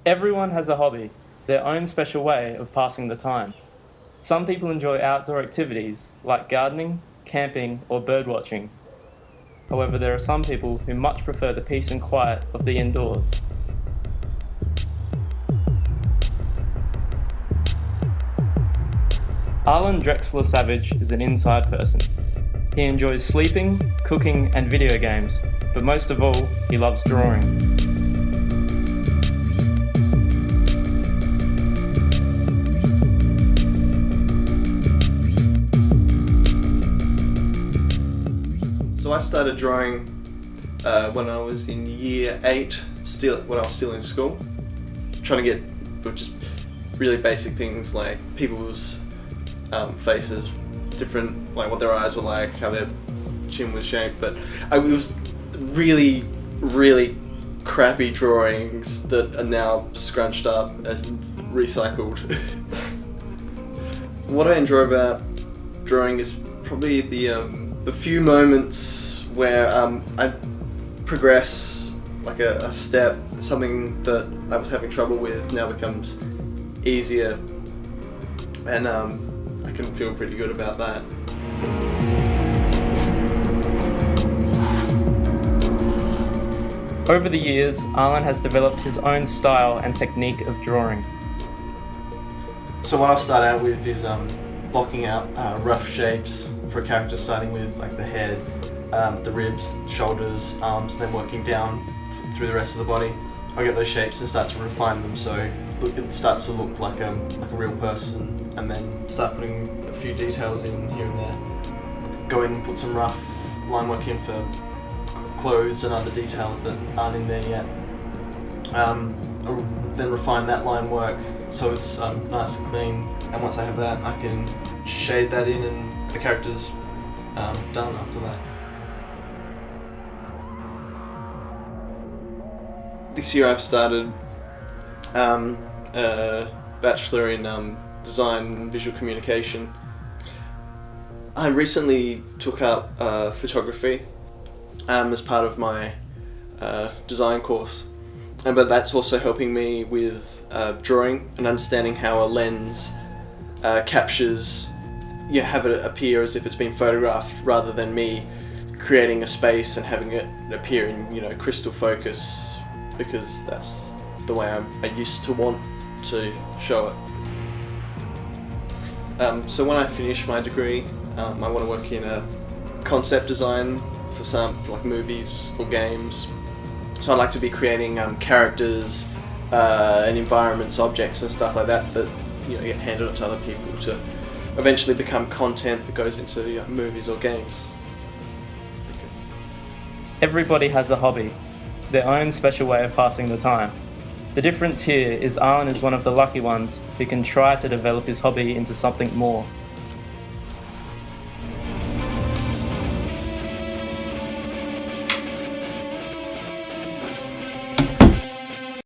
Everyone has a hobby, their own special way of passing the time. Some people enjoy outdoor activities like gardening, camping, or birdwatching. However, there are some people who much prefer the peace and quiet of the indoors. Arlen Drechsler-Savage is an inside person. He enjoys sleeping, cooking, and video games, but most of all, he loves drawing. So I started drawing when I was in year 8, when I was still in school, trying to get just really basic things like people's faces, different, like what their eyes were like, how their chin was shaped, but it was really, really crappy drawings that are now scrunched up and recycled. What I enjoy about drawing is probably the few moments where I progress like a step, something that I was having trouble with now becomes easier, and I can feel pretty good about that. Over the years, Arlen has developed his own style and technique of drawing. So what I'll start out with is blocking out rough shapes for a character, starting with like the head, the ribs, shoulders, arms, then working down through the rest of the body. I'll get those shapes and start to refine them so it starts to look like a real person, and then start putting a few details in here and there. Go in and put some rough line work in for clothes and other details that aren't in there yet. I'll then refine that line work so it's nice and clean, and once I have that I can shade that in and the character's done after that. This year I've started a Bachelor in Design and Visual Communication. I recently took up photography as part of my design course, but that's also helping me with drawing and understanding how a lens captures, have it appear as if it's been photographed rather than me creating a space and having it appear in crystal focus, because that's the way I used to want to show it. So when I finish my degree, I want to work in a concept design for like movies or games. So I'd like to be creating characters and environments, objects and stuff like that get handed out to other people to eventually become content that goes into movies or games. Everybody has a hobby, their own special way of passing the time. The difference here is Arlen is one of the lucky ones who can try to develop his hobby into something more.